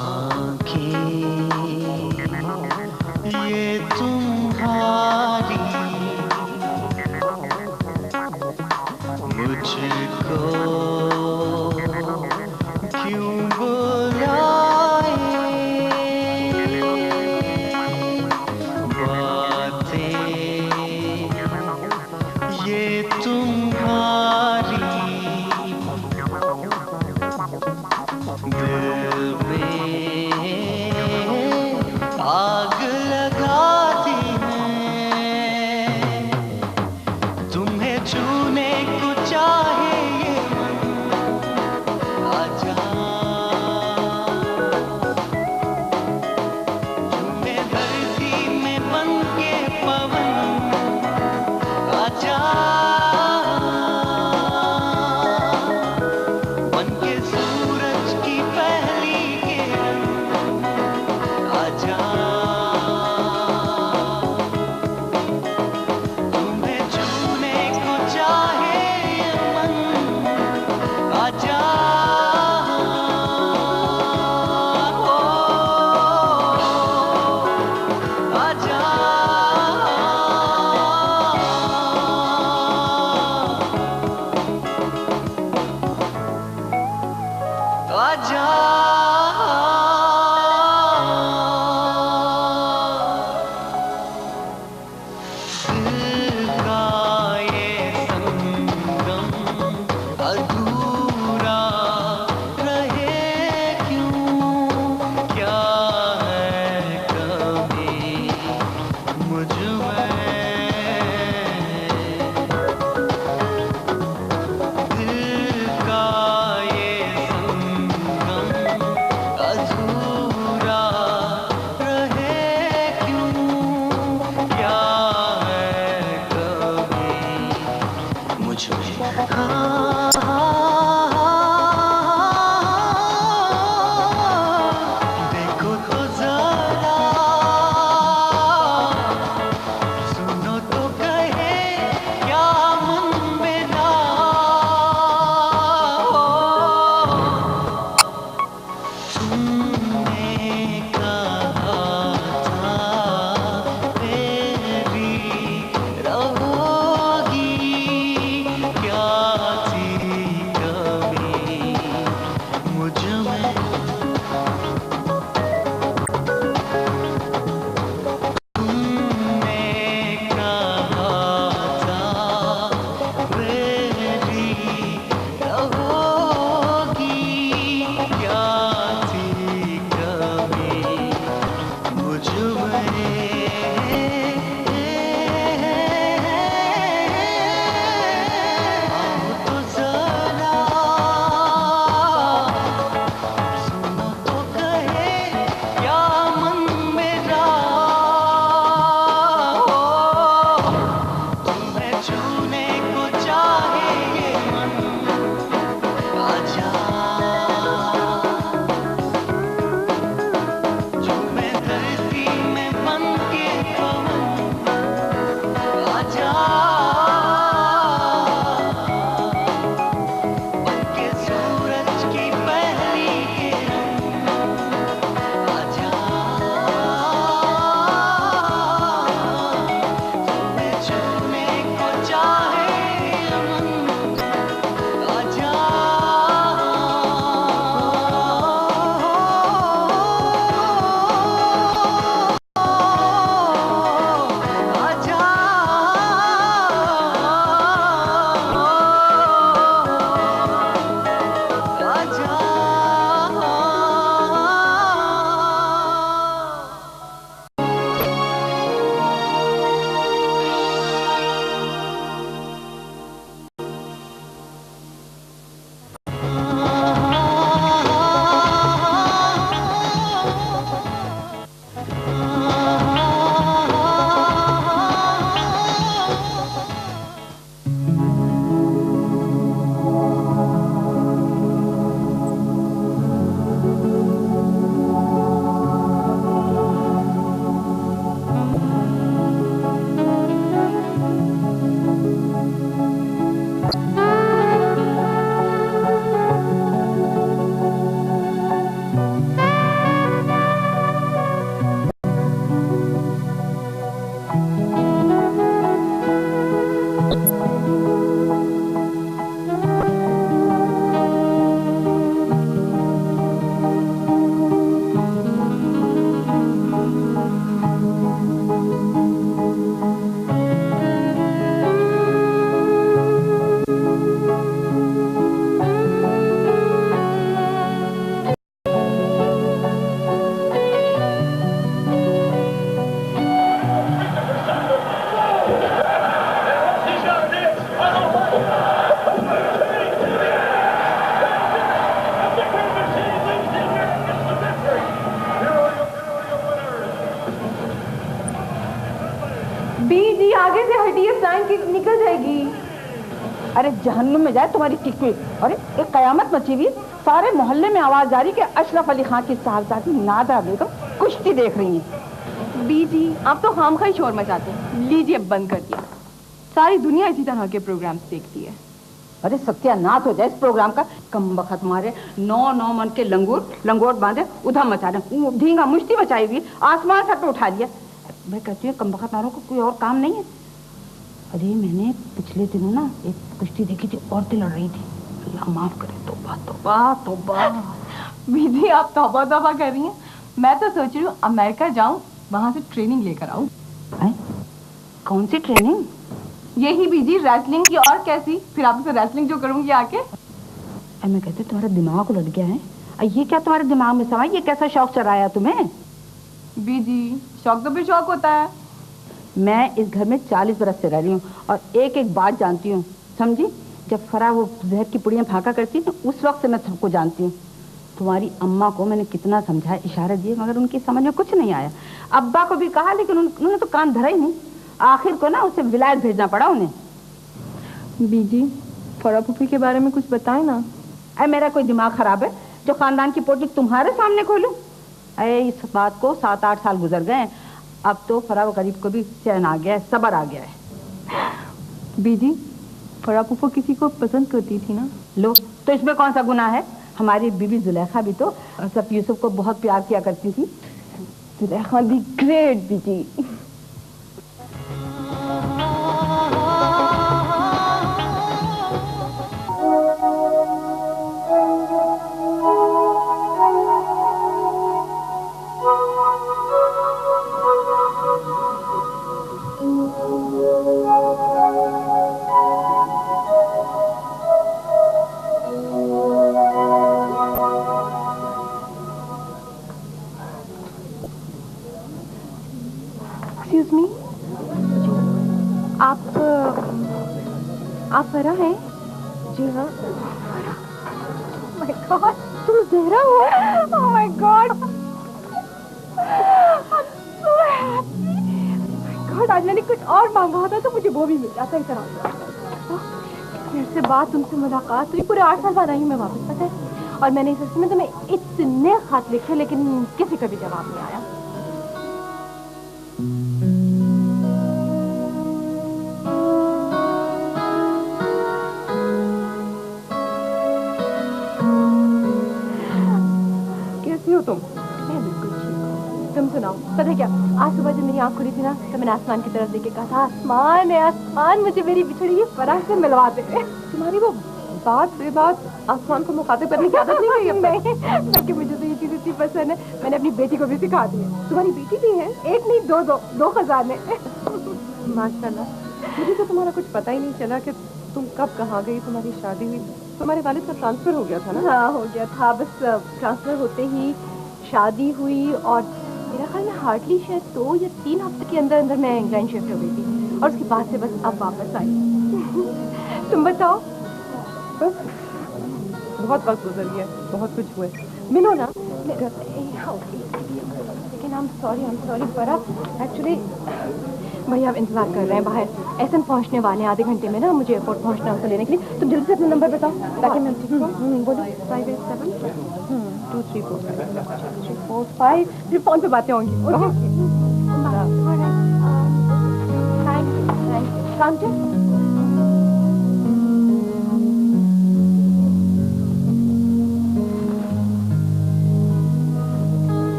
आँखें ये तुम्हारी मुझको क्यों बुलाए, बातें ये तुम्हारी दिल में बीजी आगे से हटिए, फ्लाइंग किक निकल जाएगी। अरे जहन्नुम में जाए तुम्हारी किक। अरे एक कयामत मची हुई, सारे मोहल्ले में आवाज आ रही कि अशरफ अली खान की साहबजादी नादा बेगम कुश्ती देख रही हैं। बीजी आप तो खामखा ही शोर मचाते हैं। लीजिए अब बंद कर दिया। सारी दुनिया इसी तरह के प्रोग्राम्स देखती है। अरे सत्यानाश हो जाए इस प्रोग्राम का। कम बखत मारे 9 मन के लंगोट बांधे उधम मचा रहे, ढींगा मुश्ती बचाई हुई, आसमान सर पे उठा लिया। मैं कहती हूँ कम बखत मारों को कोई और काम नहीं है। अरे मैंने पिछले दिनों ना एक कुश्ती देखी थी, औरतें लड़ रही थी। अल्लाह माफ करे। तौबा तौबा तौबा। बीजी आप तौबा तौबा कर रही हैं। मैं तो सोच रही हूँ अमेरिका जाऊँ, वहां से ट्रेनिंग लेकर आऊँ। कौन सी ट्रेनिंग? यही बीजी, रेसलिंग की। और कैसी? फिर आपसे रेसलिंग जो करूंगी आके। मैं कहती तुम्हारा दिमाग उलट गया है। ये क्या तुम्हारे दिमाग में सवाल? ये कैसा शौक चढ़ाया तुम्हें? बीजी शौक तो भी शौक होता है। मैं इस घर में 40 बरस से रह रही हूँ और एक एक बात जानती हूँ, समझी? जब फरा वो जहर की पुड़ियाँ फाका करती थी उस वक्त से मैं सबको जानती हूँ। तुम्हारी अम्मा को मैंने कितना समझाया, इशारा दिए, मगर उनकी समझ में कुछ नहीं आया। अब्बा को भी कहा लेकिन उन्होंने तो कान धरा ही नहीं। आखिर को ना उसे विलायत भेजना पड़ा उन्हें। बीजी फरा फूफी के बारे में कुछ बताए ना। मेरा कोई दिमाग खराब है जो खानदान की पोटली तुम्हारे सामने खोलूं? इस बात को 7-8 साल गुजर गए। अब तो फरा गरीब को भी चैन आ गया है, सब्र आ गया है। बीजी फरा फूफा किसी को पसंद करती थी ना। लो तो इसमें कौन सा गुनाह है? हमारी बीबी जुलेखा भी तो सब यूसुफ को बहुत प्यार किया करती थी। जुलेखा दी ग्रेट बीजी। एक्सक्यूज मी, आप फरा हैं? जी हाँ। माय गॉड, तुम ज़हरा हो? ओह माय गॉड, गॉड आज मैंने कुछ और मांगा था तो मुझे वो भी मिल जाता। इतना मेरे से बात, तुमसे मुलाकात हुई, पूरे 8 साल बाद आई हूँ मैं वापस, पता है। और मैंने इस में तुम्हें इतने खत लिखे लेकिन किसी का भी जवाब नहीं आया। तुम? मैं बिल्कुल ठीक हूँ। तुम सुनाओ, पता है क्या, आज सुबह जब मेरी आँख खुली थी ना तो मैंने आसमान की तरफ देख के कहा था, आसमान है आसमान, मुझे मेरी बिछड़ी हुई फरा से मिलवा दे। तुम्हारी वो बात बेबात आसमान को मुखातिब करने की आदत नहीं गई अब? नहीं, बल्कि मुझे तो ये चीज इतनी पसंद है, मैंने अपनी बेटी को भी सिखा दी है। तुम्हारी बेटी भी है? एक नहीं, दो खजाने। माशाल्लाह। मुझे तो तुम्हारा कुछ पता ही नहीं चला कि तुम कब कहाँ गई, तुम्हारी शादी हुई, तुम्हारे वालिद का ट्रांसफर हो गया था ना? हाँ हो गया था, बस ट्रांसफर होते ही शादी हुई और मेरा ख्याल में हार्डली शायद 2 या 3 हफ्ते के अंदर अंदर मैं इंग्लैंड शिफ्ट हो गई थी और उसके बाद से बस अब वापस आई। तुम बताओ? बस बहुत वक्त गुजर गया, बहुत कुछ हुए। मिलो ना। लेकिन I'm sorry फरा, एक्चुअली भैया अब इंतजार कर रहे हैं बाहर, एहसन पहुंचने वाले हैं आधे घंटे में ना, मुझे एयरपोर्ट पहुंचना है लेने के लिए। तुम जल्दी से अपना नंबर बताओ ताकि मैं बोलो। 587-234-5 फिर फोन पे बातें होंगी।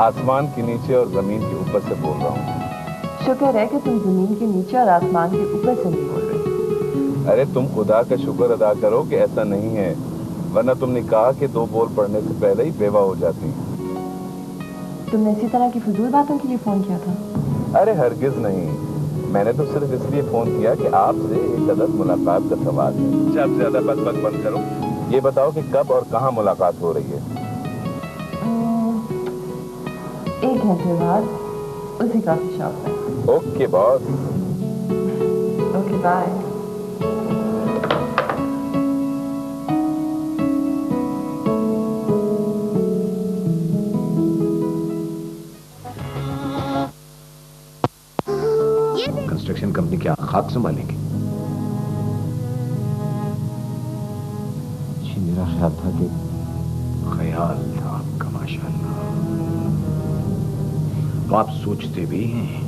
आसमान के नीचे और जमीन के ऊपर से बोल रहा हूँ। शुक्र है कि तुम जमीन के नीचे और आसमान के ऊपर से नहीं बोल रहे। अरे तुम खुदा का शुक्र अदा करो कि ऐसा नहीं है, वरना तुमने कहा कि 2 बोल पढ़ने से पहले ही बेवा हो जाती। तुमने इसी तरह की फजूल बातों के लिए फोन किया था? अरे हरगिज नहीं, मैंने तो सिर्फ इसलिए फोन किया कि आपसे एक अदद मुलाकात का सवाल है। अब ज्यादा बकबक बंद करो, ये बताओ कि कब और कहाँ मुलाकात हो रही है? 1 घंटे बाद उसी कॉफी शॉप में। Okay boss. Okay bye. Construction company क्या खाक संभालेंगे? जी मेरा ख्याल था कि ख्याल था आपका माशाल्लाह, तो आप सोचते भी हैं।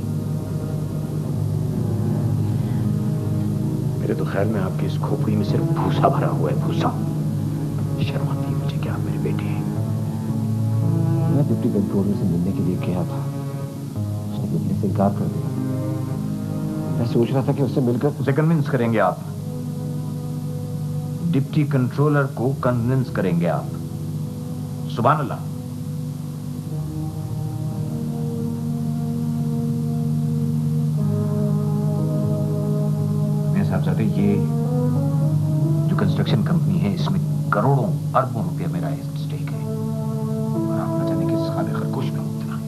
मेरे तो ख्याल में आपकी इस खोपड़ी में सिर्फ भूसा भरा हुआ है, भूसा। शर्म आती है मुझे कि आप मेरे बेटे हैं। मैं डिप्टी कंट्रोलर से मिलने के लिए गया था, उसने मिलने से इनकार कर दिया। मैं सोच रहा था कि उससे मिलकर उसे कन्विंस करेंगे आप। डिप्टी कंट्रोलर को कन्विंस करेंगे आप? सुभान अल्लाह। मेरे साहबजादे, ये जो कंस्ट्रक्शन कंपनी है इसमें करोड़ों अरबों रुपया मेरा स्टेक है, और आप न जाने किस खाने खरगोश में उतना है।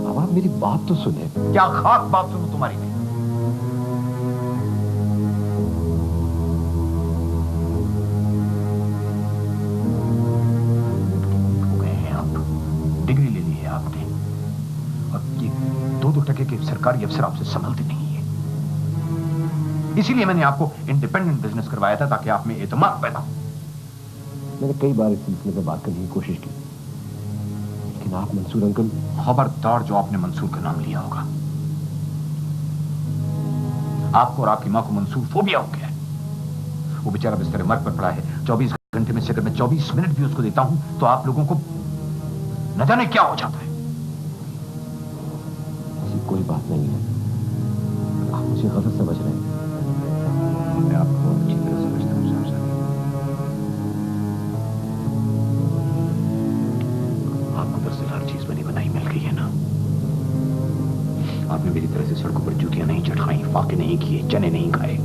अब आप मेरी बात तो सुने। क्या खास बात सुनूं तुम्हारी में? डिग्री ले ली है आपने, और ये 2-2 टके के सरकारी अफसर आपसे संभलते नहीं है। इसीलिए मैंने आपको इंडिपेंडेंट बिजनेस करवाया था, ताकि आप में एतमाद पैदा हो। मैंने कई बार इस सिलसिले में बात करने की कोशिश की, लेकिन आप मंसूर अंकल। खबरदार जो आपने मंसूर का नाम लिया होगा, आपको और आपकी मां को मंसूर फोबिया हो गया है। वो बेचारा बिस्तर मर्ग पर पड़ा है। 24 घंटे में से अगर मैं 24 मिनट भी उसको देता हूं तो आप लोगों को न जाने क्या हो जाता है। ऐसी कोई बात नहीं है, आप मुझे गलत समझ रहे हैं। मैं आपको अच्छी तरह समझता हूं साहब। आपको दरअसल हर चीज बनी बनाई मिल गई है ना। आपने मेरी तरह से सड़कों पर जूतियां नहीं चढ़ाई, फाके नहीं किए, चने नहीं खाए।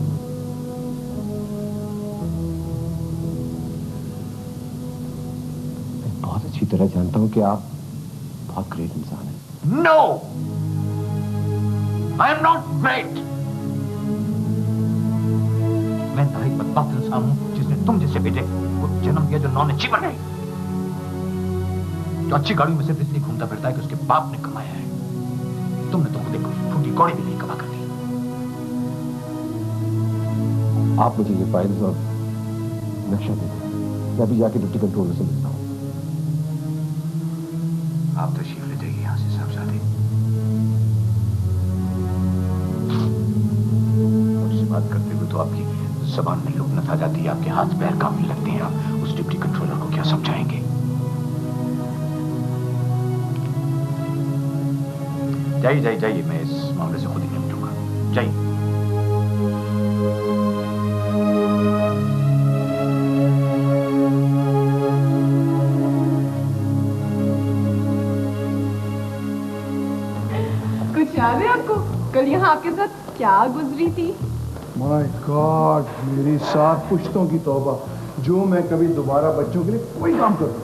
बहुत अच्छी तरह जानता हूं कि आप बहुत ग्रेट इंसान हैं। No, I am not great. मैं इंतहाई बदबख्त इंसान हूं जिसने तुम जैसे बेटे को जन्म दिया जो नॉन अचीवर है, जो अच्छी गाड़ी में सिर्फ इसलिए घूमता फिरता है कि उसके बाप ने कमाया है। तुमने तो खुद एक फूटी कौड़ी भी नहीं कमा कर दी। आप मुझे ये फाइल्स और नक्शा दे दें, मैं अभी जाके डिप्टी कंट्रोलर से मिलता हूं। आप तशरीफ ले जाइए यहां से साहबजादे। मुझसे बात करते हुए तो आपकी जबान में लुकनत आ जाती है, आपके हाथ पैर कांपने लगते हैं। आप उस डिप्टी कंट्रोलर को क्या समझाएंगे? जाइए जाइए जाइए, मैं इस मामले से खुद ही निपटूंगा। जाइए। कुछ याद है आपको कल यहाँ आपके साथ क्या गुजरी थी? माय गॉड, मेरी 7 पुश्तों की तौबा, जो मैं कभी दोबारा बच्चों के लिए कोई काम कर दूं।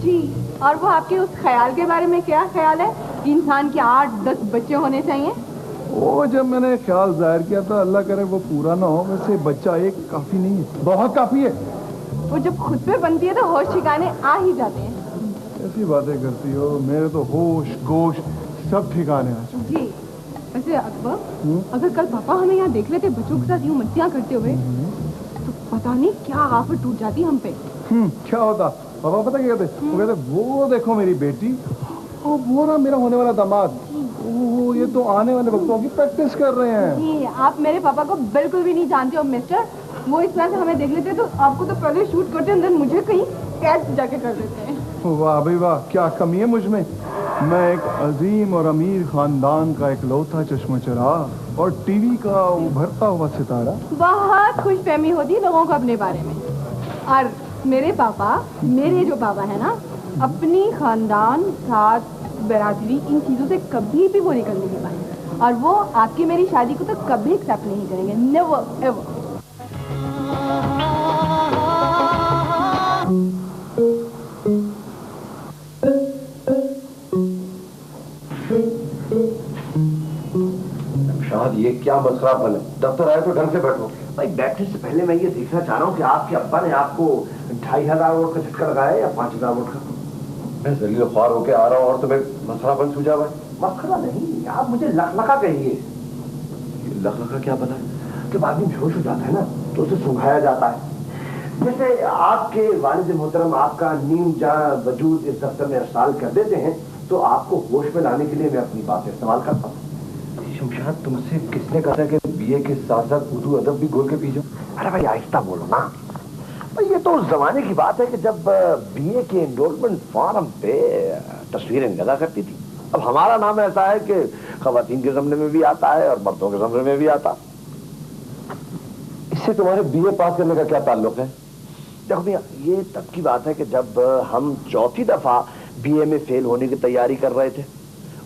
जी, और वो आपके उस ख्याल के बारे में क्या ख्याल है कि इंसान के 8-10 बच्चे होने चाहिए? वो जब मैंने ख्याल जाहिर किया था, अल्लाह करे वो पूरा ना हो, वैसे बच्चा एक काफी नहीं है, बहुत काफी है। वो जब खुद पे बनती है तो होश ठिकाने आ ही जाते हैं। ऐसी बातें करती हो, मेरे तो होश गोश सब ठिकाने आ जाए। जी, वैसे अकबर, अगर कल पापा हमें यहाँ देख लेते बच्चों के साथ यूं मस्तियाँ करते हुए, तो पता नहीं क्या आफत टूट जाती हम पे। क्या होता पापा, पता क्या कहते? वो कहते वो देखो मेरी बेटी, और वो ना मेरा होने वाला दामाद, वो ये तो आने वाले वक्तों की प्रैक्टिस कर रहे हैं। जी, आप मेरे पापा को बिल्कुल भी नहीं जानते हो मिस्टर। वो इस तरह से हमें देख लेते तो आपको तो पहले शूट करते हैं, मुझे कहीं कैद जाके कर देते हैं। वाह भाई वाह, क्या कमी है मुझ में। मैं एक अजीम और अमीर खानदान का इकलौता चश्मचराग और टीवी का उभरता हुआ सितारा। बहुत खुशफहमी होती है लोगों को अपने बारे में। और मेरे पापा, मेरे जो पापा है ना, अपनी खानदान, साथ, बरादरी, इन चीजों से कभी भी वो निकलने नहीं पाए, और वो आपकी मेरी शादी को तो कभी एक्सेप्ट नहीं करेंगे, नेवर एवर। क्या मसरापन है? दफ्तर आए तो ढंग से बैठो। भाई बैठने से पहले मैं ये देखना चाह रहा हूँ कि आपके अब्बा ने आपको 2500 वोट का झटका लगाया या 5000 वोट का? मैं जलील ख्वार होके आ रहा हूँ और तुम्हें मसरापन सूझा हुआ है? मसला नहीं, आप मुझे लखलखा कहिए। लखलखा क्या बना है? जब आदमी बेहोश हो जाता है ना तो उसे सुंघाया जाता है। जैसे आपके वालिद मोहतरम आपका नीम जहां वजूद इस दफ्तर में इरसाल कर देते हैं तो आपको होश में लाने के लिए मैं अपनी बात इस्तेमाल करता हूँ। शमशाद, तुमसे किसने कहा था कि बीए के साथ साथ उर्दू अदब भी घोल के पी जाओ? अरे भाई आहिस्ता बोलो ना भाई, ये तो उस जमाने की बात है कि जब बीए के एनरोलमेंट फॉर्म पे तस्वीरें लगा करती थी। अब हमारा नाम ऐसा है कि खवातीन के ज़माने में भी आता है और मर्दों के ज़माने में भी आता। इससे तुम्हारे बीए पास करने का क्या ताल्लुक है? देखो भैया, ये तब की बात है कि जब हम चौथी दफा बीए में फेल होने की तैयारी कर रहे थे,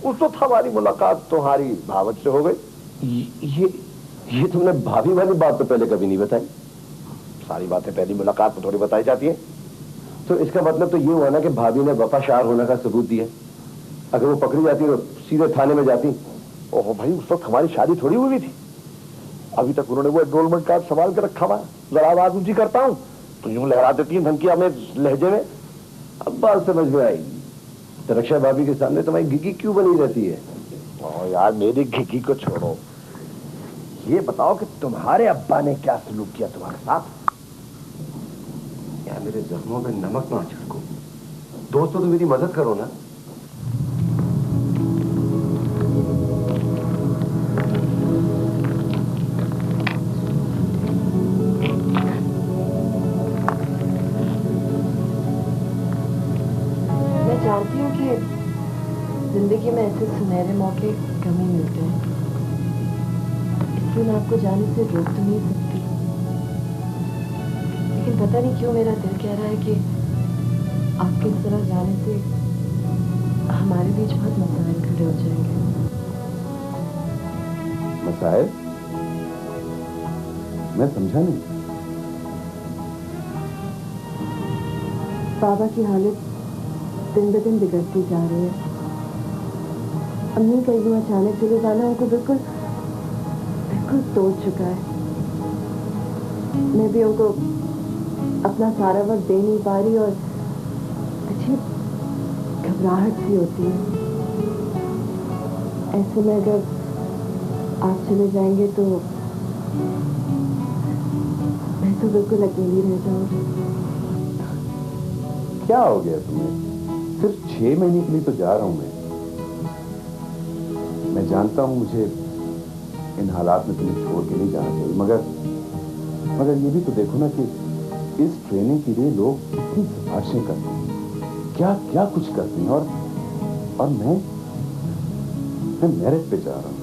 उस वक्त हमारी मुलाकात तुम्हारी भावत से हो गई। ये तुमने भाभी वाली बात तो पहले कभी नहीं बताई। सारी बातें पहली मुलाकात में थोड़ी बताई जाती हैं। तो इसका मतलब तो ये हुआ ना कि भाभी ने वफाशार होने का सबूत दिया। अगर वो पकड़ी जाती तो सीधे थाने में जाती। ओहो भाई, उस वक्त हमारी शादी थोड़ी हुई थी। अभी तक उन्होंने वो एनरोलमेंट कार्ड संभाल के रखा हुआ। जरा आवाज ऊंची करता हूँ तो यूं लहरा देती है धमकियां में लहजे में। अब बात समझ में आई। रक्षा भाभी के सामने तुम्हारी घिघी क्यों बनी रहती है? ओ यार, मेरी घिघी को छोड़ो, ये बताओ कि तुम्हारे अब्बा ने क्या सलूक किया तुम्हारे साथ? यार मेरे जख्मों में नमक ना छिड़को। दोस्तों तो मेरी मदद करो ना। जानती हूँ कि जिंदगी में ऐसे सुनहरे मौके कम ही मिलते हैं, इसलिए मैं आपको जाने से रोक तो नहीं सकती, लेकिन पता नहीं क्यों मेरा दिल कह रहा है कि आपके इस तरह जाने से हमारे बीच बहुत मसाइल खड़े हो जाएंगे। मसाइल? मैं समझा नहीं। बाबा की हालत दिन ब दिन बिगड़ती जा रही है। अम्मी का यूं अचानक चले जाना उनको बिल्कुल तोड़ चुका है। मैं भी उनको अपना सारा वक्त दे नहीं पा रही और अच्छी घबराहट सी होती है। ऐसे में अगर आप चले जाएंगे तो मैं तो बिल्कुल अकेली रह जाऊंगी। क्या हो गया तुम्हें? सिर्फ 6 महीने के लिए तो जा रहा हूं मैं जानता हूं मुझे इन हालात में तुम्हें छोड़ के नहीं जाना चाहिए, मगर ये भी तो देखो ना कि इस ट्रेनिंग के लिए लोग कितनी सिफारिशें करते हैं, क्या क्या कुछ करते हैं, और मैं मेरिट पे जा रहा हूं।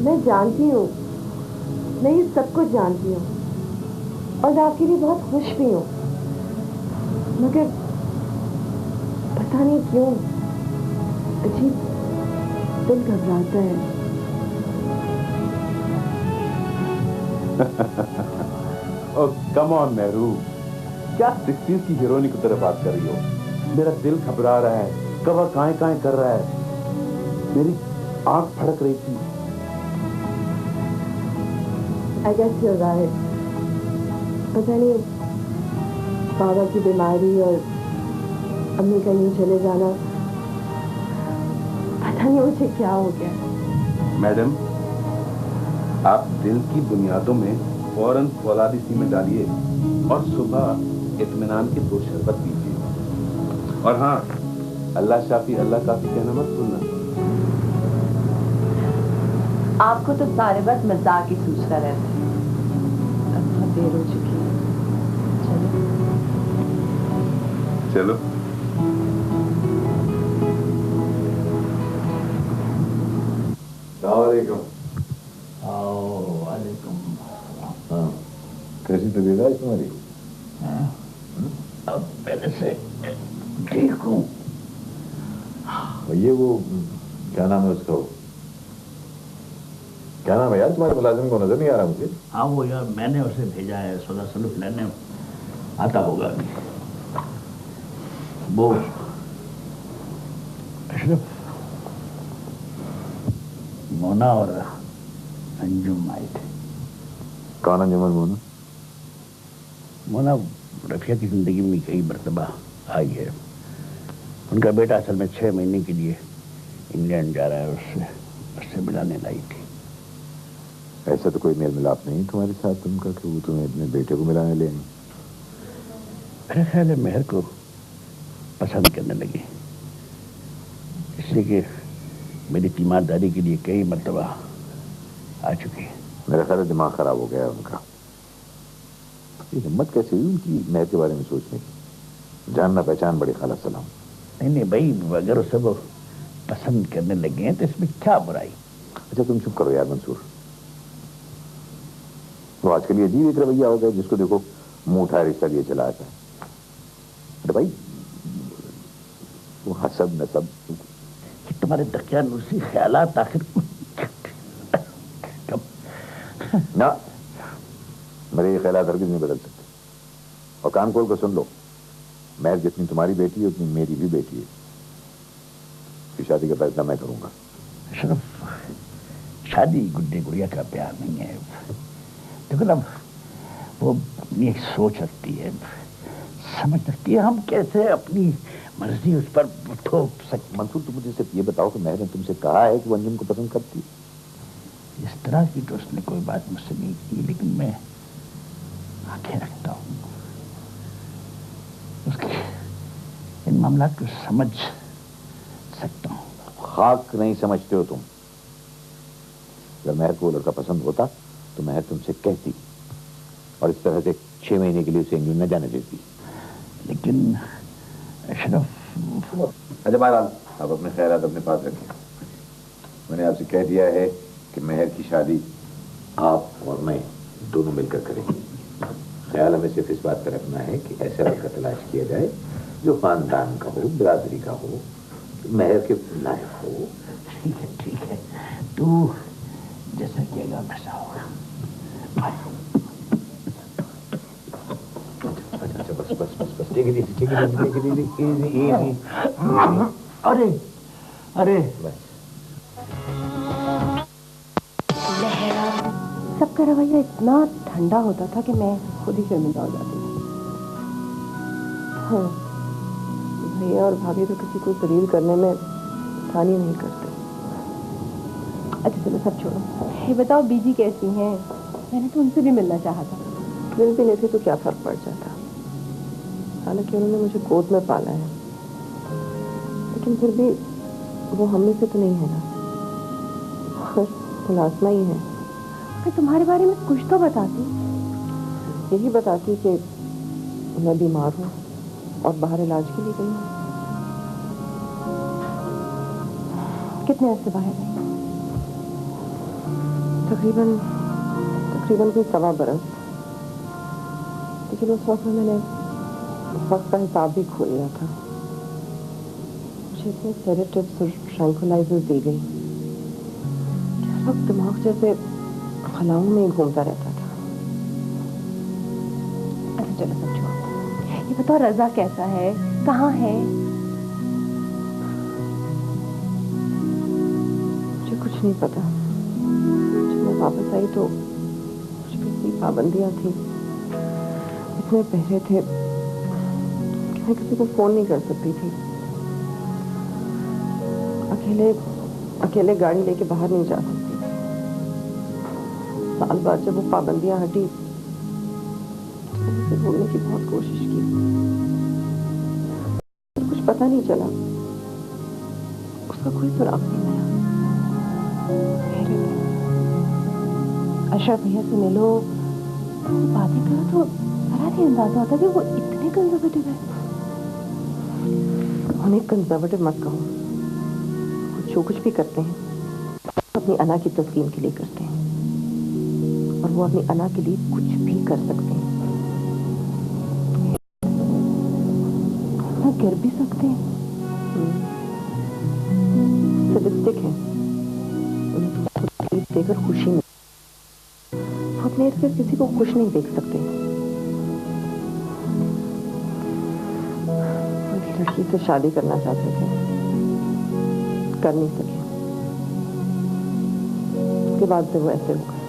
मैं जानती हूँ, मैं ये सब कुछ जानती हूँ और मैं आपके लिए बहुत खुश भी हूँ, मगर पता नहीं क्यों अजीब दिल घबराता है। Oh, come on, मेहरू, क्या 60s की हीरोइनी की तरह बात कर रही हो? मेरा दिल घबरा रहा है, कबर काएं कर रहा है, मेरी आंख फड़क रही थी। I guess you're right. पता नहीं बाबा की बीमारी और अम्मी का यूं चले जाना, पता नहीं मुझे क्या हो गया। मैडम, आप दिल की बुनियादों में फौरन फौलादी सीमेंट डालिए और सुबह इत्मीनान के 2 शरबत पीजिए। और हाँ, अल्लाह शाफी अल्लाह काफी कहना मत भूलना। आपको तो सारे वक्त मजाक ही सूझता रहता है। अब बहुत देर हो चुकी है, चलो। कैसी तबीयत है तुम्हारी? अब पहले से ठीक हूँ। ये वो क्या नाम है उसका? क्या नाम है यार तुम्हारे मुलाजिम को? नजर नहीं आ रहा मुझे। हाँ वो यार, मैंने उसे भेजा है सौदा सलूक लेने, आता होगा अभी। वो अशरफ, मोना और अंजुम आए थे। कौन अंजुमन मोना? मोना रफिया की जिंदगी में कई मरतबा आई है। उनका बेटा असल में 6 महीने के लिए इंग्लैंड जा रहा है, उससे मिलाने लाई थी। ऐसा तो कोई मेल मिलाप नहीं तुम्हारे साथ उनका कि वो तुम्हें अपने बेटे को मिलाने ले आई? मेरा ख्याल है मेहर को पसंद करने लगी, इसलिए कि मेरी तीमारदारी के लिए कई मरतबा आ चुकी है। मेरा ख्याल है दिमाग खराब हो गया उनका। ये हिम्मत कैसे हुई उनकी मेहर के बारे में सोचने की? जानना पहचान बड़ी खाला सलाम। नहीं भाई, अगर उसे वो पसंद करने लगे हैं तो इसमें क्या बुराई? अच्छा तुम चुप करो यार मंसूर। वो आजकल ये अजीब एक रवैया हो गया, जिसको देखो मुंह उठाया रिश्ता लिए चला आता है। अरे भाई वो हसब नसब तुम्हारे दकियानूसी ख्यालात आखिर ना, मेरे ये ख्यालात हरगिज़ नहीं बदल सकते। और कान खोल कर सुन लो, महर जितनी तुम्हारी बेटी है उतनी मेरी भी बेटी है। इसकी शादी का फैसला मैं करूंगा। सिर्फ शादी गुड्डे गुड़िया का प्यार नहीं है। देखो ना, वो अपनी एक सोच रखती है, समझ रखती है, हम कैसे अपनी मर्जी उस पर थोप सकते। मंसूर तुम मुझे सिर्फ ये बताओ कि महर ने तुमसे कहा है कि वो अंजुम को पसंद करती है? इस तरह की तो उसने कोई बात मुझसे नहीं की, लेकिन मैं आंखें रखता हूँ, उसके इन मामलात को समझ सकता हूँ। खाक नहीं समझते हो तुम। अगर महर को लड़का पसंद होता तो महर तुमसे कहती और इस तरह से 6 महीने के लिए उसे इंग्लैंड न जाने देती। लेकिन अशरफ, अच्छा बहरहाल आप अपने ख्यालात अपने पास रखें। मैंने आपसे कह दिया है कि महर की शादी आप और मैं दोनों मिलकर करेंगे। ख्याल हमें सिर्फ इस बात का रखना है कि ऐसा लड़का तलाश किया जाए जो खानदान का हो, बिरादरी का हो, महर के लायक हो। ठीक है, तू जैसा किएगा वैसा होगा। अच्छा बस ठीक है। अरे सबका रवैया इतना ठंडा होता था कि मैं खुद ही शर्मिंदा हो जाती थी। हाँ, भैया और भाभी तो किसी को दलील करने में ध्यान ही नहीं करते। अच्छा चलो सब छोड़ो, ये बताओ बीजी कैसी हैं? मैंने तो उनसे भी मिलना चाहा था। मिल भी नहीं थी तो क्या फर्क पड़ जाता। हालांकि उन्होंने मुझे गोद में पाला है, लेकिन फिर भी वो हम में से तो नहीं है ना, मुलाजमा ही है। मैं तुम्हारे बारे में कुछ तो बताती, यही बताती कि मैं बीमार हूँ और बाहर इलाज के लिए गई हूँ। कितने अर्से बाहर गई? तकरीबन कोई 1.25 बरस। लेकिन उस वक्त में मैंने वक्त का हिसाब भी खो लिया था। मुझे इतने सेडेटिव्स और ट्रैंक्विलाइजर्स दी गई, जिस वक्त दिमाग जैसे खलाओं में घूमता रहता था। अच्छा चलो सब छोड़ो, ये बताओ रजा कैसा है, कहाँ है? मुझे कुछ नहीं पता। जब मैं वापस आई तो मुझ पर इतनी पाबंदियां थी, इतने पहरे थे कि मैं किसी को फोन नहीं कर सकती थी। अकेले गाड़ी लेके बाहर नहीं जा सकती। साल बाद जब वो पाबंदियां हटी तो मैंने उसे भूलने की बहुत कोशिश की, कुछ पता नहीं चला। उसका कोई सुराग नहीं मिला। अशरफ भैया से मिलो, बातें करो तो जरा नहीं अंदाजा होता कि वो इतने कंजर्वेटिव है। उन्हें कंजर्वेटिव मत कहो। जो कुछ भी करते हैं अपनी अना की तस्कीन के लिए करते हैं, और वो अपनी अना के लिए कुछ भी कर सकते हैं, ना गिर भी सकते हैं। सडिस्टिक है, उन्हें तकलीफ देकर खुशी नहीं, वो अपने इर्द गिर्द किसी को खुश नहीं देख सकते। उस लड़की से शादी करना चाहते थे, कर नहीं सके। उसके बाद से वो ऐसे हो गए।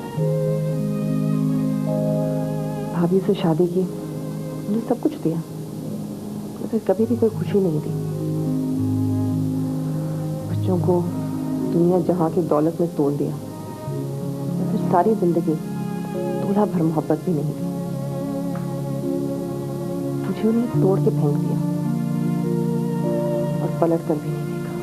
भाभी से शादी की, मुझे सब कुछ दिया, मगर कभी भी कोई खुशी नहीं दी। बच्चों को दुनिया जहां की दौलत में तोड़ दिया, और फिर सारी जिंदगी दूल्हा भर मोहब्बत भी नहीं दी। मुझे उन्हें तोड़ के फेंक दिया और पलट कर भी नहीं देखा।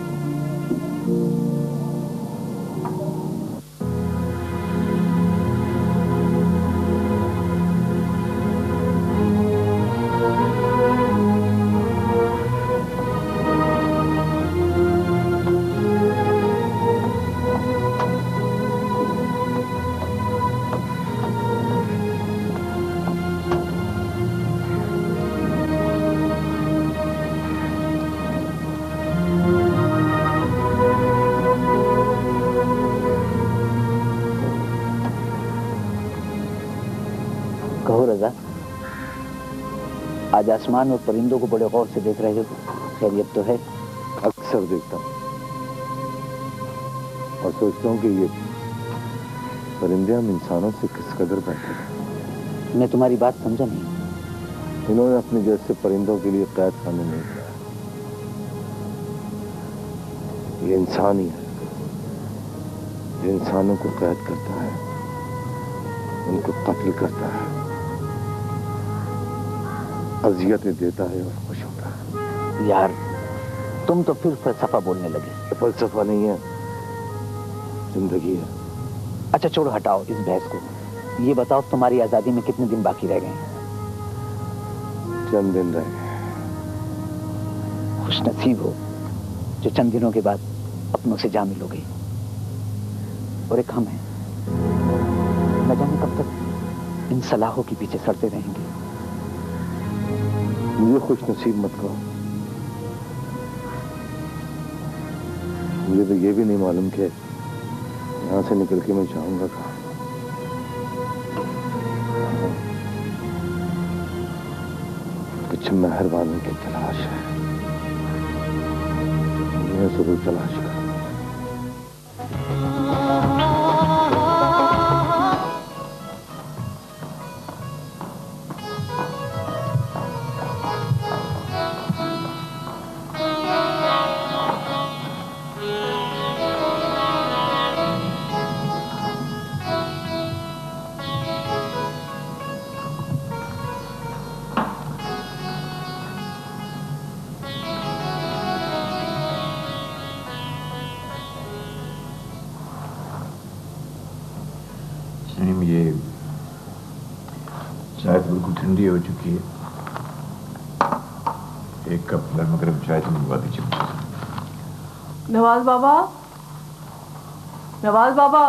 कहो रजा, आज आसमान और परिंदों को बड़े गौर से देख रहे हो, खैरियत तो है? अक्सर देखता हूँ और सोचता हूँ कि ये परिंदे हम इंसानों से किस कदर बेहतर हैं। मैं तुम्हारी बात समझा नहीं। इन्होंने अपने जैसे परिंदों के लिए कैद खाने नहीं किया। ये इंसान ही है, ये इंसानों को कैद करता है, उनको कत्ल करता है, अजियतें देता है और खुश होता है। यार तुम तो फिर फलसफा बोलने लगे। फलसफा नहीं है, जिंदगी है। अच्छा छोड़ो, हटाओ इस बहस को। ये बताओ तुम्हारी आजादी में कितने दिन बाकी रह गए? चंद दिन रह गए। खुश नसीब हो जो चंद दिनों के बाद अपनों से जा मिलोगे। और एक हम हैं, न जाने कब तक इन सलाहों के पीछे सड़ते रहेंगे। मुझे खुश नसीब मत कहो। मुझे तो ये भी नहीं मालूम कि यहां से निकल के मैं जाऊंगा कहां। कुछ मेहरबानी की तलाश है, मैं जरूर तलाश करूं। ये चाय तो बिल्कुल ठंडी हो चुकी है। एक कप गर्म गर्म चाय तो मंगवा दीजिए मुझे। नवाज बाबा, नवाज बाबा।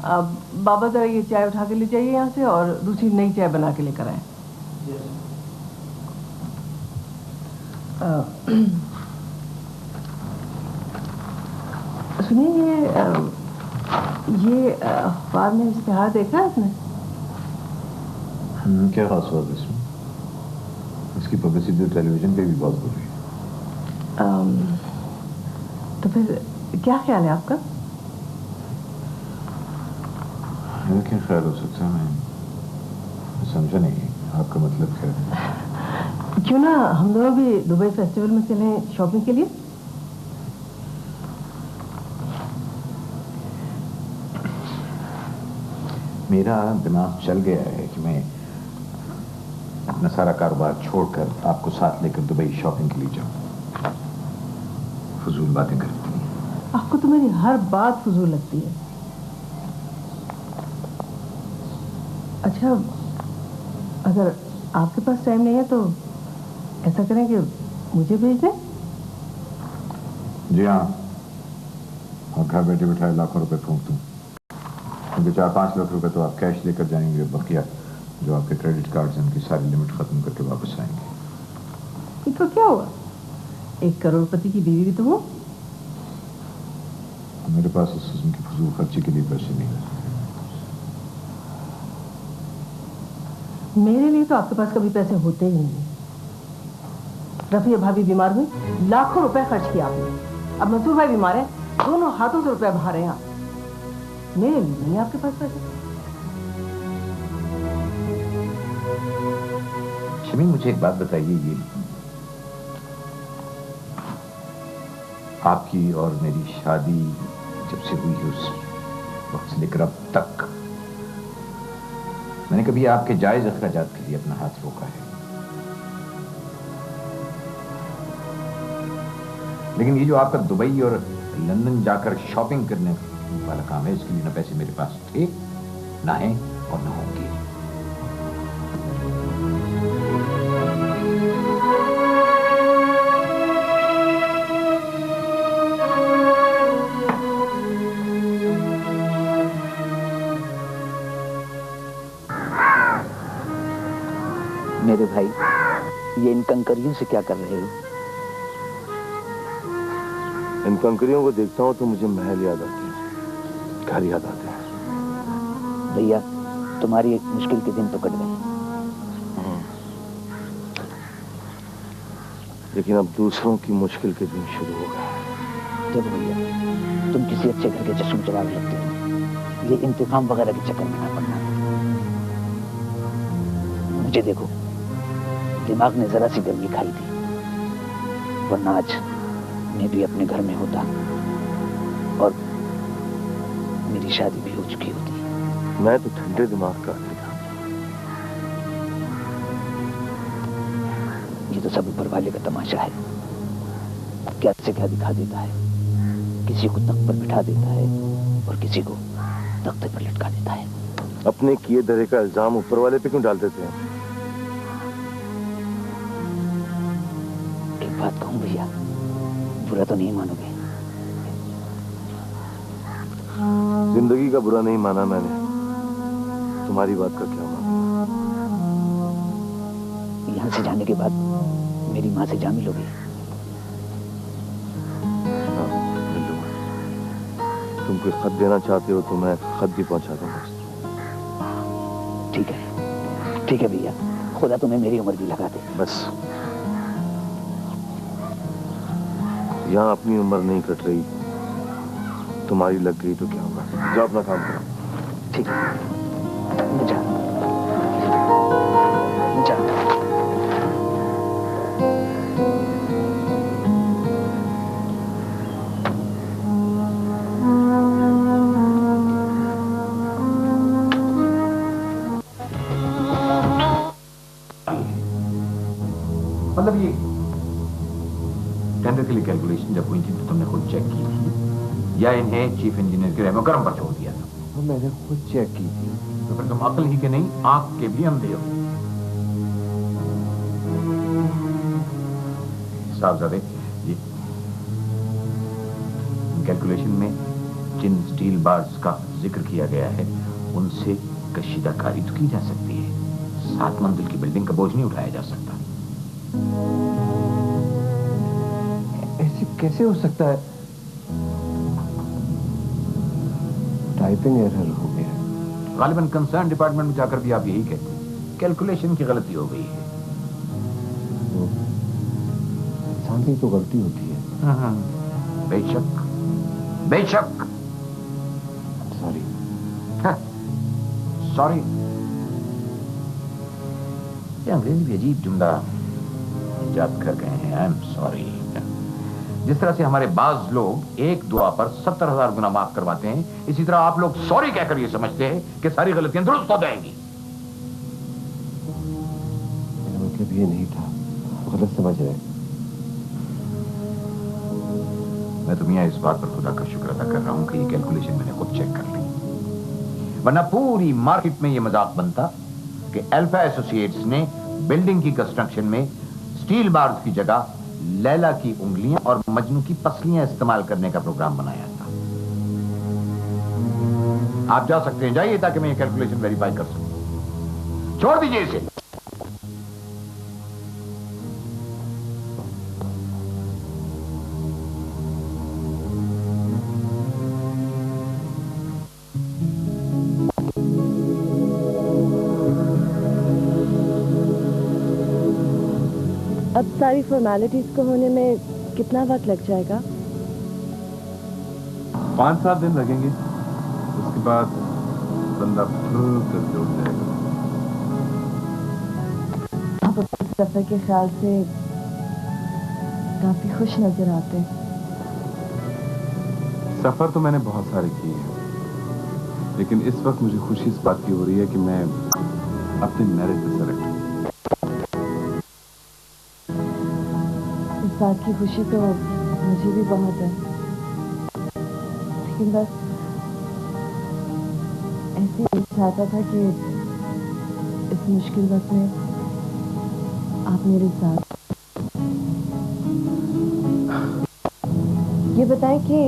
अब बाबा जरा ये चाय उठा के ले जाइए यहाँ से और दूसरी नई चाय बना के लेकर आए। सुनिए, ये अखबार में इश्तिहार देखा है आपने? क्या खास बात है इसमें? इसकी पब्लिसिटी तो टेलीविजन पे भी बहुत हो रही है। तो फिर क्या ख्याल है आपका? क्या ख्याल हो सकता है? मैं समझा नहीं, आपका मतलब क्या है? क्यों ना हम दोनों भी दुबई फेस्टिवल में चलें शॉपिंग के लिए? मेरा दिमाग चल गया है कि मैं अपना सारा कारोबार छोड़कर आपको साथ लेकर दुबई शॉपिंग के लिए जाऊं। फजूल बातें करती हैं। आपको तो मेरी हर बात फजूल लगती है। अच्छा, अगर आपके पास टाइम नहीं है तो ऐसा करें कि मुझे भेज दें? जी हाँ, और घर बैठे बैठाए लाखों रुपए फूंक दूं। क्योंकि 4-5 लाख रुपए तो आप कैश लेकर जाएंगे, बकिया जो आपके क्रेडिट कार्ड्स हैं उनकी सारी लिमिट खत्म करके वापस आएंगे। तो क्या हुआ, 1 करोड़पति की बीवी भी तो हूँ। मेरे पास उस किस्म की फजूल खर्ची के लिए पैसे नहीं है। मेरे लिए तो आपके पास कभी पैसे होते ही नहीं। रफिया भाभी बीमार हुई, लाखों रुपए खर्च किया आपने। अब मंसूर भाई बीमार है, दोनों हाथों से रुपए बहा रहे हैं आप। नहीं आपके पास पैसे? शमी, मुझे एक बात बताइए, ये आपकी और मेरी शादी जब से हुई है उस वक्त से लेकर अब तक मैंने कभी आपके जायज अखराजात के लिए अपना हाथ रोका है, लेकिन ये जो आपका दुबई और लंदन जाकर शॉपिंग करने वाला काम है, इसके लिए ना पैसे मेरे पास थे, ना है और ना होंगे। मेरे भाई, ये इन कंकरियों से क्या कर रहे हो? इन कंकरियों को देखता हूँ तो मुझे महल याद आते हैं, घर याद आते हैं। भैया, तुम्हारी एक मुश्किल के दिन तो कट गए, लेकिन अब दूसरों की मुश्किल के दिन शुरू हो गए। देखो भैया, तुम किसी अच्छे घर के चश्मे चला लगते हो, ये इंतकाम वगैरह के चक्कर में ना पड़ना। मुझे देखो, दिमाग ने जरा सी गर्मी खाई थी, वरना आज मैं भी अपने घर में होता और मेरी शादी भी हो चुकी होती। मैं तो ठंडे दिमाग का आदमी था। ये तो सब ऊपर वाले का तमाशा है, क्या से क्या दिखा देता है। किसी को तख्त पर बिठा देता है और किसी को तख्ते पर लटका देता है। अपने किए धरे का इल्जाम ऊपर वाले पे क्यों डाल देते हैं? एक बात कहूं भैया, बुरा तो नहीं मानोगे? जिंदगी का बुरा नहीं माना मैंने, तुम्हारी बात का क्या माना? यहां से जाने के बाद मेरी मां से जा मिलोगे? हाँ, मिल लूंगा। तुम कोई खत देना चाहते हो तो मैं खत भी पहुंचा दूंगा। ठीक है भैया, खुदा तुम्हें मेरी उम्र भी लगा दे। बस यहाँ अपनी उम्र नहीं कट रही, तुम्हारी लग गई तो क्या होगा? जाओ अपना काम करो। ठीक है, जा। मतलब ये टेंडर के लिए कैलकुलेशन जब हुई थी तो तुमने खुद चेक की थी या इन्हें चीफ इंजीनियर के रहमकरम पर छोड़ दिया था? तो मैंने खुद चेक की थी। तो फिर तुम अकल ही के नहीं, आंख के भी अंधे हो। साहबजादे, ये कैलकुलेशन में जिन स्टील बार्स का जिक्र किया गया है उनसे कशीदाकारी तो की जा सकती है, 7 मंजिल की बिल्डिंग का बोझ नहीं उठाया जा सकता। ऐसे कैसे हो सकता है? टाइपिंग एरर हो गया। गालिबन कंसर्न डिपार्टमेंट में जाकर भी आप यही कहते हैं, कैलकुलेशन की गलती हो गई है। इंसान की तो गलती होती है। बेशक बेशक। सॉरी। सॉरी, ये अंग्रेजी भी अजीब जुमला इजाद कर गए हैं। I am sorry. जिस तरह से हमारे बाज लोग एक दुआ पर 70,000 गुना माफ करवाते हैं, इसी तरह आप लोग सॉरी कहकर ये समझते हैं कि सारी गलतियां दुरुस्त हो जाएंगी। मेरा मतलब ये नहीं था, गलत समझ रहे। मैं तो मियां इस बात पर खुदा का शुक्र अदा कर रहा हूं कि ये कैलकुलेशन मैंने खुद चेक कर ली, वरना पूरी मार्केट में ये मजाक बनता कि अल्फा एसोसिएट्स ने बिल्डिंग की कंस्ट्रक्शन में स्टील बार्स की जगह लैला की उंगलियां और मजनू की पसलियां इस्तेमाल करने का प्रोग्राम बनाया था। आप जा सकते हैं, जाइए, ताकि मैं ये कैलकुलेशन वेरीफाई कर सकूं। छोड़ दीजिए इसे। अब सारी फॉर्मेलिटीज को होने में कितना वक्त लग जाएगा? 5-7 दिन लगेंगे। उसके बाद बंदा फुल कर उठ जाएगा। आप अपने सफर के ख्याल से काफी खुश नजर आते हैं। सफर तो मैंने बहुत सारे किए हैं, लेकिन इस वक्त मुझे खुशी इस बात की हो रही है कि मैं अपने मेरिट पे सेलेक्ट हूं। इस बात की खुशी तो मुझे भी बहुत है, लेकिन बस ऐसे ही चाहता था कि इस मुश्किल वक्त में आप मेरे साथ। ये बताएं कि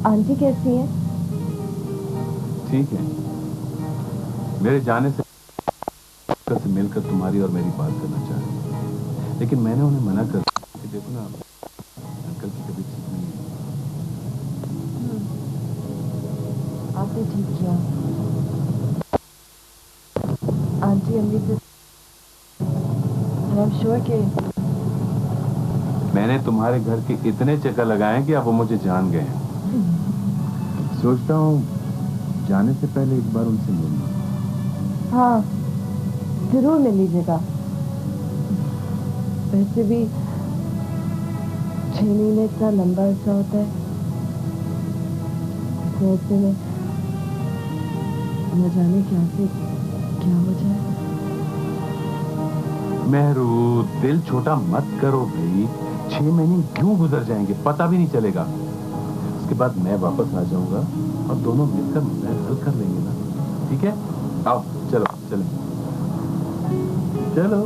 आंटी कैसी हैं? ठीक है, मेरे जाने से मिलकर तुम्हारी और मेरी बात करना चाहे, लेकिन मैंने उन्हें मना कर दिया कि देखो ना, अंकल की तबीयत ठीक नहीं है। आपने ठीक किया। आंटी अम्मी से आई एम श्योर कि मैंने तुम्हारे घर के इतने चक्कर लगाए कि अब वो मुझे जान गए हैं। सोचता हूँ जाने से पहले एक बार उनसे मिलना। हाँ, जरूर मिल लीजिएगा। वैसे भी 6 महीने इतना लंबा अर्सा होता है, ऐसे में न जाने क्या हो जाए। मेहरू, दिल छोटा मत करो भाई। 6 महीने क्यों गुजर जाएंगे पता भी नहीं चलेगा। उसके बाद मैं वापस आ जाऊंगा और दोनों मिलकर मसला हल कर लेंगे ना। ठीक है, आओ चलो चलो चलो।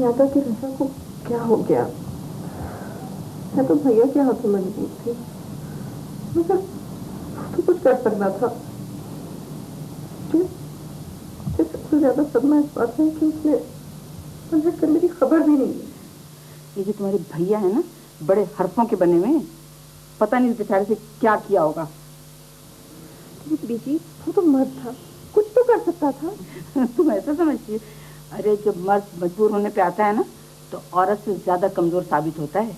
आता कि रजा को क्या हो गया। मैं तो भैया के हाथों मजबूर थी, मगर तो कुछ कर सकता था। सबसे ज्यादा सदमा इस बात है कि उसने पलट कर मेरी खबर भी नहीं ली। ये जो तुम्हारे भैया है ना, बड़े हरफों के बने हुए हैं, पता नहीं इस बेचारे से क्या किया होगा। बीजी, वो तो मर्द था, कुछ तो कर सकता था। तुम ऐसा समझती है? अरे जब मर्द मजबूर होने पे आता है ना, तो औरत से ज्यादा कमजोर साबित होता है।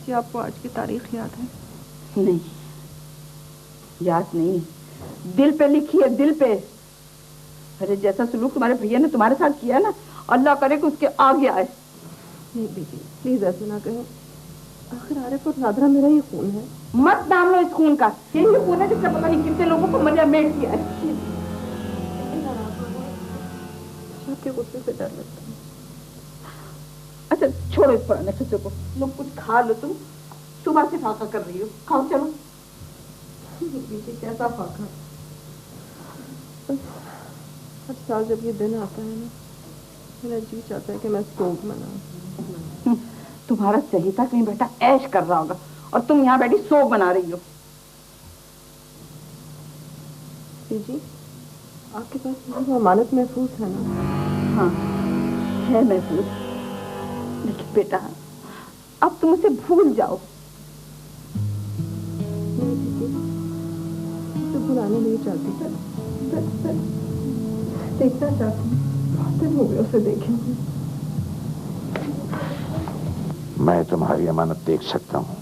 क्या आपको आज की तारीख याद है? नहीं, याद नहीं। दिल पे लिखी है, दिल पे। अरे जैसा सलूक तुम्हारे भैया ने तुम्हारे साथ किया ना, अल्लाह करे कि उसके आगे आए। नहीं बीजी, प्लीज ऐसे ना कहो। आखिर आरिफ और नादरा मेरा ही खून है। मत नाम लो इस खून का। यही खून है जिससे पता नहीं कितने लोगों को मरिया मेट किया है। आपके गुस्से से डर लगता है। अच्छा छोड़ो इस पुराने खच्चर को, लोग कुछ खा लो। तुम सुबह से फाका कर रही हो, खाओ चलो। बीजी कैसा फाका? हर साल जब ये दिन आता है ना, मेरा जी चाहता है कि मैं सोग मनाऊं। तुम्हारा सही था कहीं बेटा ऐश कर रहा होगा, और तुम यहाँ बैठी सोग बना रही हो। जी आपके पास मुझे अमानत महसूस है ना? हाँ है महसूस, लेकिन बेटा अब तुम उसे भूल जाओ। नहीं दीदी, उसे भुलाने नहीं चाहती। देखना चाहती हूँ, बहुत दिन हो गए उसे देखे हुए। मैं तुम्हारी अमानत देख सकता हूँ,